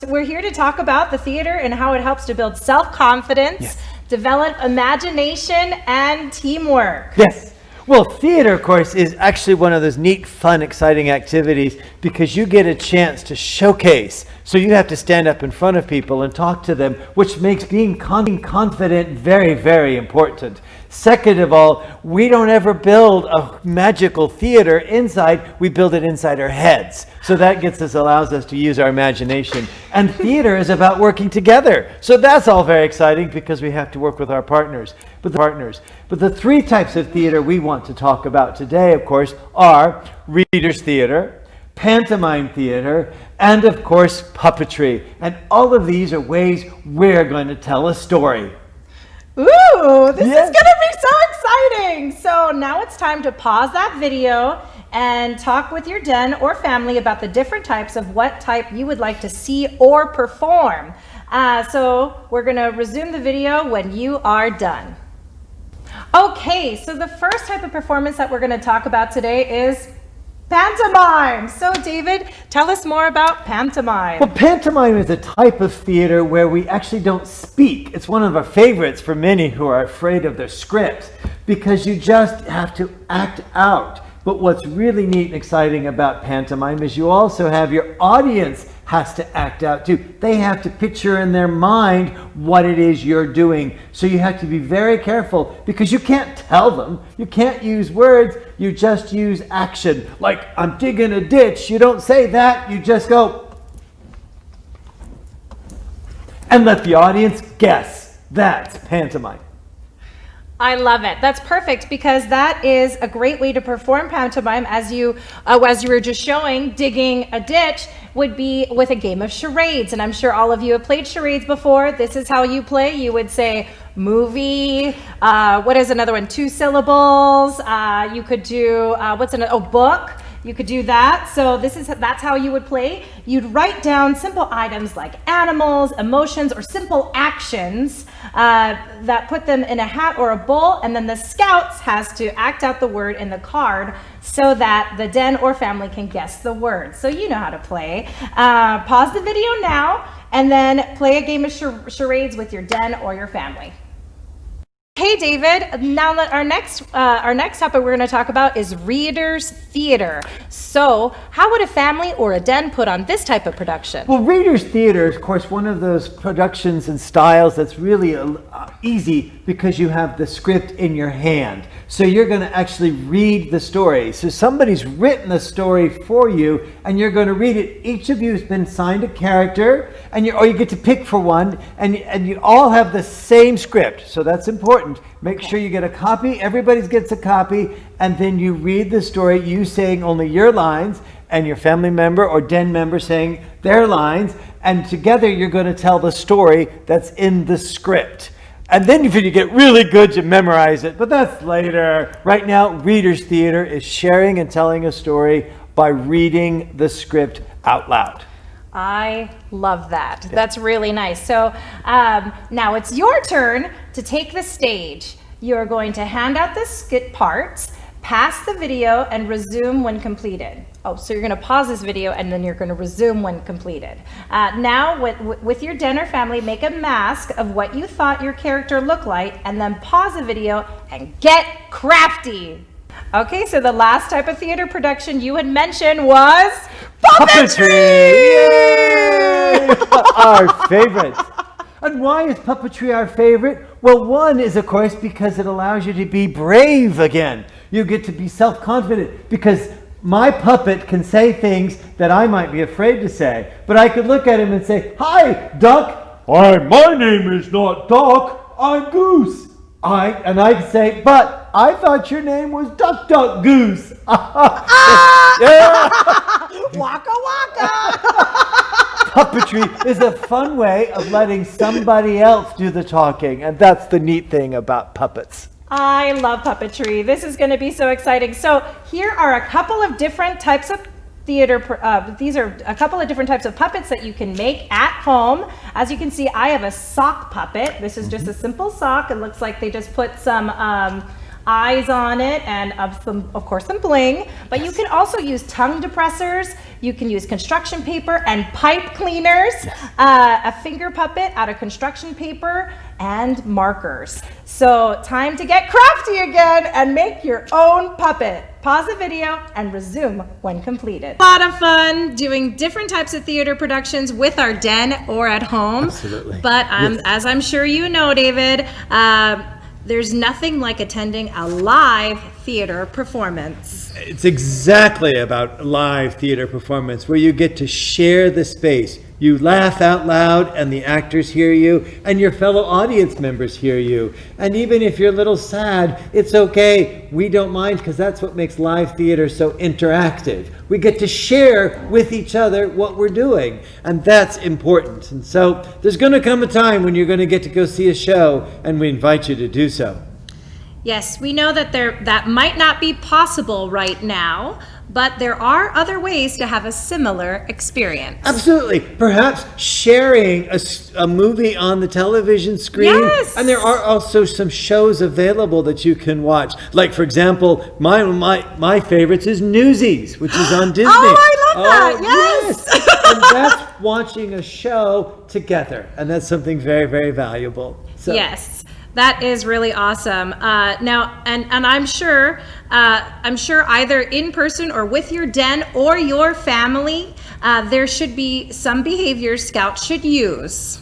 We're here to talk about the theater and how it helps to build self-confidence, Yes. develop imagination, and teamwork. Yes. Well, theater, of course, is actually one of those neat, fun, exciting activities because you get a chance to showcase. So you have to stand up in front of people and talk to them, which makes being confident very, very important. Second of all, we don't ever build a magical theater inside. We build it inside our heads. So that allows us to use our imagination. And theater is about working together. So that's all very exciting because we have to work with our partners. But the three types of theater we want to talk about today, of course, are readers theater, pantomime theater, and of course, puppetry. And all of these are ways we're going to tell a story. Ooh, this is going to be so exciting. So now it's time to pause that video and talk with your den or family about the different types of what type you would like to see or perform. So we're going to resume the video when you are done. Okay, so the first type of performance that we're going to talk about today is pantomime. So David, tell us more about pantomime. Well, pantomime is a type of theater where we actually don't speak. It's one of our favorites for many who are afraid of their scripts because you just have to act out. But what's really neat and exciting about pantomime is you also have your audience has to act out too. They have to picture in their mind what it is you're doing. So you have to be very careful because you can't tell them. You can't use words. You just use action. Like, I'm digging a ditch. You don't say that. You just go and let the audience guess. That's pantomime. I love it. That's perfect because that is a great way to perform pantomime as you were just showing. Digging a ditch would be with a game of charades, and I'm sure all of you have played charades before. This is how you play. You would say movie. What is another one? 2 syllables. You could do what's another? Oh, book. You could do that. So that's how you would play. You'd write down simple items like animals, emotions, or simple actions that put them in a hat or a bowl, and then the scouts has to act out the word in the card so that the den or family can guess the word. So you know how to play. Pause the video now and then play a game of charades with your den or your family. Hey David, now our next topic we're going to talk about is readers theater. So how would a family or a den put on this type of production? Well, readers theater is, of course, one of those productions and styles that's really easy because you have the script in your hand. So you're going to actually read the story. So somebody's written the story for you and you're going to read it. Each of you has been assigned a character or you get to pick for one and you all have the same script. So that's important. Make sure you get a copy. Everybody gets a copy, and then you read the story, you saying only your lines, and your family member or den member saying their lines, and together you're going to tell the story that's in the script. And then if you get really good, you memorize it, but that's later. Right now, readers theater is sharing and telling a story by reading the script out loud. I love that. Yeah. That's really nice. So now it's your turn to take the stage. You're going to hand out the skit parts, pass the video, and resume when completed. Oh, so you're going to pause this video and then you're going to resume when completed. Now with your den or family, make a mask of what you thought your character looked like and then pause the video and get crafty. Okay, so the last type of theater production you had mentioned was puppetry! Yay! Our favorite. And why is puppetry our favorite? Well, one is, of course, because it allows you to be brave again. You get to be self-confident because my puppet can say things that I might be afraid to say. But I could look at him and say, "Hi, Duck." "Hi, my name is not Duck, I'm Goose." And I'd say, "But I thought your name was Duck Duck Goose." Yeah. Waka waka. Puppetry is a fun way of letting somebody else do the talking, and that's the neat thing about puppets. I love puppetry. This is going to be so exciting. So here are a couple of different types of theater. These are a couple of different types of puppets that you can make at home. As you can see, I have a sock puppet. This is just a simple sock. It looks like they just put some eyes on it and of course some bling, but you can also use tongue depressors, you can use construction paper and pipe cleaners, a finger puppet out of construction paper, and markers. So time to get crafty again and make your own puppet. Pause the video and resume when completed. A lot of fun doing different types of theater productions with our den or at home. Absolutely. But as I'm sure you know, David, there's nothing like attending a live theater performance. It's exactly about live theater performance where you get to share the space. You laugh out loud and the actors hear you and your fellow audience members hear you. And even if you're a little sad, it's okay. We don't mind because that's what makes live theater so interactive. We get to share with each other what we're doing, and that's important. And so there's going to come a time when you're going to get to go see a show, and we invite you to do so. Yes, we know that that might not be possible right now, but there are other ways to have a similar experience. Absolutely. Perhaps sharing a movie on the television screen. Yes. And there are also some shows available that you can watch. Like, for example, my favorites is Newsies, which is on Disney. Oh, I love that. Yes. And that's watching a show together. And that's something very, very valuable. So. Yes. That is really awesome. Now, and I'm sure either in person or with your den or your family, there should be some behaviors Scouts should use.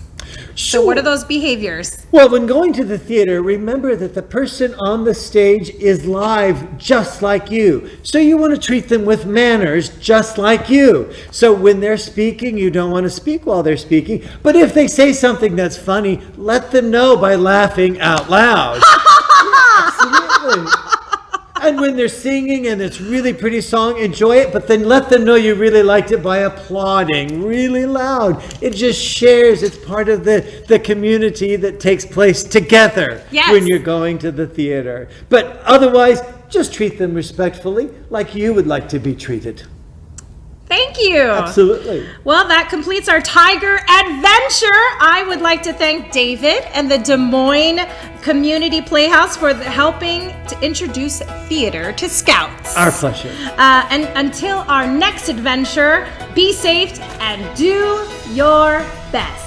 Sure. So what are those behaviors? Well, when going to the theater, remember that the person on the stage is live just like you. So you want to treat them with manners just like you. So when they're speaking, you don't want to speak while they're speaking. But if they say something that's funny, let them know by laughing out loud. Absolutely. And when they're singing and it's really pretty song, enjoy it, but then let them know you really liked it by applauding really loud. It just shares, it's part of the community that takes place together when you're going to the theater. But otherwise, just treat them respectfully like you would like to be treated. Thank you. Absolutely. Well, that completes our Tiger Adventure. I would like to thank David and the Des Moines Community Playhouse for helping to introduce theater to Scouts. Our pleasure. And until our next adventure, be safe and do your best.